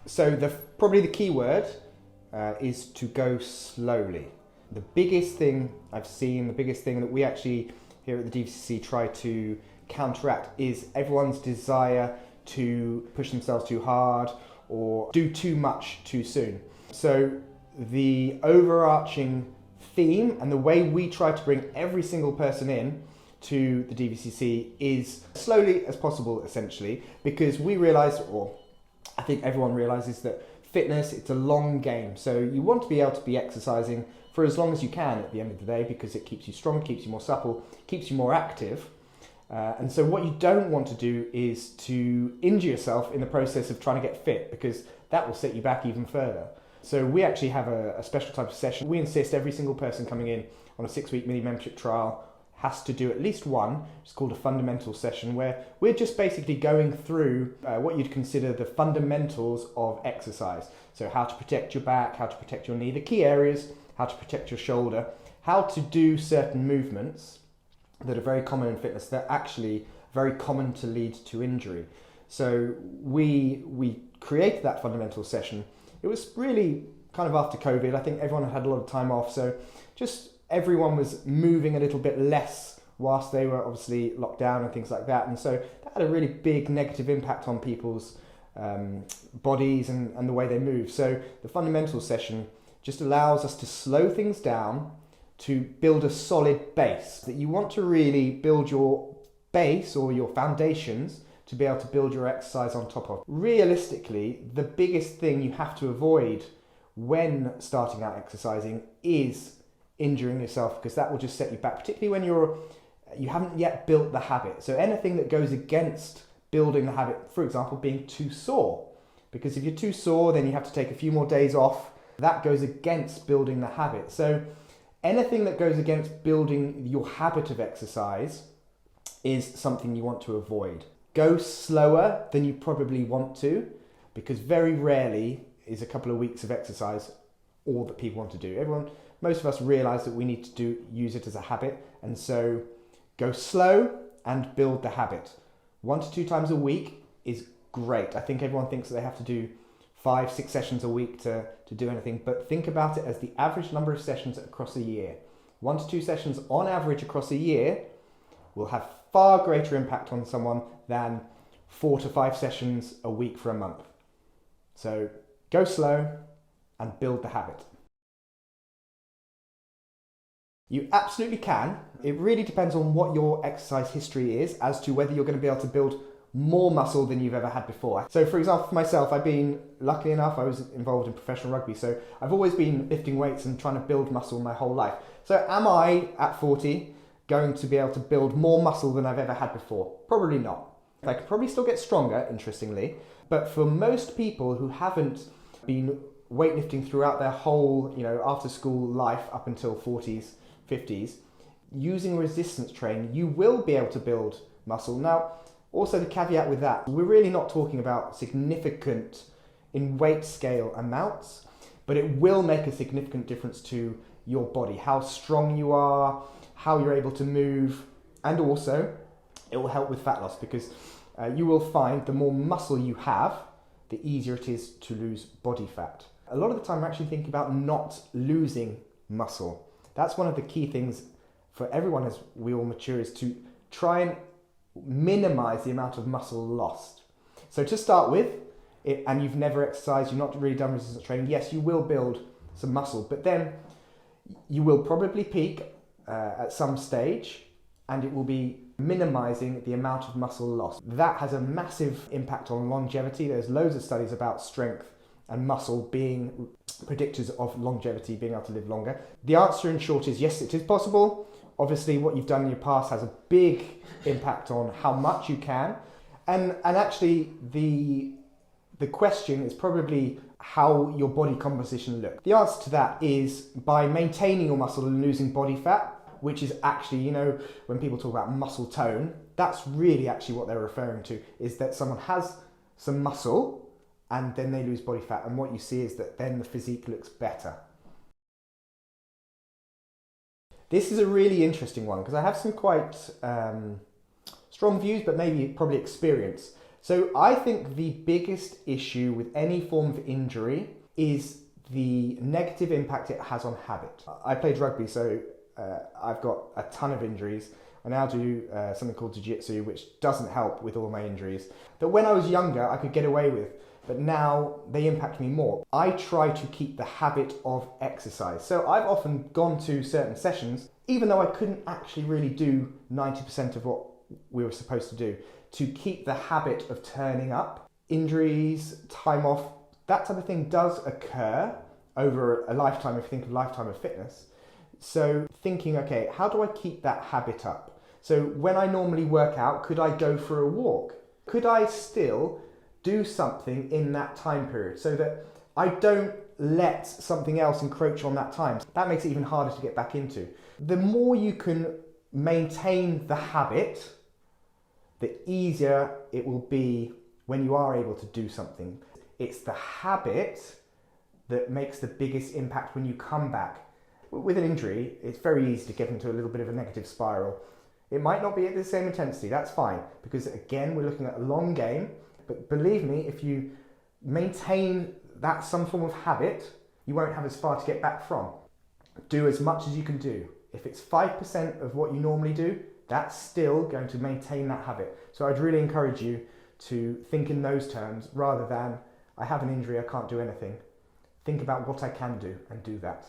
So probably the key word is to go slowly. The biggest thing I've seen, the biggest thing that we actually here at the DVCC try to counteract is everyone's desire to push themselves too hard or do too much too soon. So the overarching theme and the way we try to bring every single person in to the DVCC is slowly as possible, essentially, because we realise, or I think everyone realises, that fitness, it's a long game. So you want to be able to be exercising for as long as you can at the end of the day, because it keeps you strong, keeps you more supple, keeps you more active. And so what you don't want to do is to injure yourself in the process of trying to get fit, because that will set you back even further. So we actually have a special type of session. We insist every single person coming in on a 6-week mini membership trial has to do at least one. It's called a fundamental session, where we're just basically going through what you'd consider the fundamentals of exercise. So how to protect your back, how to protect your knee, the key areas, how to protect your shoulder, how to do certain movements that are very common in fitness that are actually very common to lead to injury. So we created that fundamental session. It was really kind of after COVID. I think everyone had a lot of time off, so just everyone was moving a little bit less whilst they were obviously locked down and things like that. And so that had a really big negative impact on people's bodies and the way they move. So the fundamental session just allows us to slow things down to build a solid base. That you want to really build your base or your foundations to be able to build your exercise on top of. Realistically, the biggest thing you have to avoid when starting out exercising is injuring yourself, because that will just set you back, particularly when you haven't yet built the habit. So anything that goes against building the habit, for example, being too sore, because if you're too sore, then you have to take a few more days off. That goes against building the habit. So anything that goes against building your habit of exercise is something you want to avoid. Go slower than you probably want to, because very rarely is a couple of weeks of exercise all that people want to do. Most of us realise that we need to use it as a habit, and so go slow and build the habit. 1 to 2 times a week is great. I think everyone thinks that they have to do 5-6 sessions a week to do anything, but think about it as the average number of sessions across a year. 1 to 2 sessions on average across a year will have far greater impact on someone than 4 to 5 sessions a week for a month. So go slow and build the habit. You absolutely can. It really depends on what your exercise history is as to whether you're going to be able to build more muscle than you've ever had before. So for example, for myself, luckily enough, I was involved in professional rugby, so I've always been lifting weights and trying to build muscle my whole life. So am I, at 40, going to be able to build more muscle than I've ever had before? Probably not. I could probably still get stronger, interestingly, but for most people who haven't been weightlifting throughout their whole, after school life up until 40s, 50s, using resistance training, you will be able to build muscle. Now, also the caveat with that, we're really not talking about significant in weight scale amounts, but it will make a significant difference to your body, how strong you are, how you're able to move, and also it will help with fat loss, because you will find the more muscle you have, the easier it is to lose body fat. A lot of the time we're actually thinking about not losing muscle. That's one of the key things for everyone as we all mature, is to try and minimize the amount of muscle lost. So to start with, and you've never exercised, you've not really done resistance training, yes, you will build some muscle, but then you will probably peak at some stage, and it will be minimizing the amount of muscle lost. That has a massive impact on longevity. There's loads of studies about strength and muscle being predictors of longevity, being able to live longer. The answer in short is yes, it is possible. Obviously, what you've done in your past has a big impact on how much you can. And actually, the question is probably how your body composition looks. The answer to that is by maintaining your muscle and losing body fat, which is actually, when people talk about muscle tone, that's really actually what they're referring to, is that someone has some muscle and then they lose body fat. And what you see is that then the physique looks better. This is a really interesting one, because I have some quite strong views, but probably experience. So I think the biggest issue with any form of injury is the negative impact it has on habit. I played rugby, so I've got a ton of injuries. I now do something called jiu-jitsu, which doesn't help with all my injuries, that when I was younger I could get away with, but now they impact me more. I try to keep the habit of exercise. So I've often gone to certain sessions, even though I couldn't actually really do 90% of what we were supposed to do, to keep the habit of turning up. Injuries, time off, that type of thing does occur over a lifetime, if you think of lifetime of fitness. So thinking, okay, how do I keep that habit up? So when I normally work out, could I go for a walk? Could I still do something in that time period so that I don't let something else encroach on that time? That makes it even harder to get back into. The more you can maintain the habit, the easier it will be when you are able to do something. It's the habit that makes the biggest impact when you come back. With an injury, it's very easy to get into a little bit of a negative spiral. It might not be at the same intensity, that's fine, because again, we're looking at a long game. But believe me, if you maintain that some form of habit, you won't have as far to get back from. Do as much as you can do. If it's 5% of what you normally do, that's still going to maintain that habit. So I'd really encourage you to think in those terms rather than, I have an injury, I can't do anything. Think about what I can do and do that.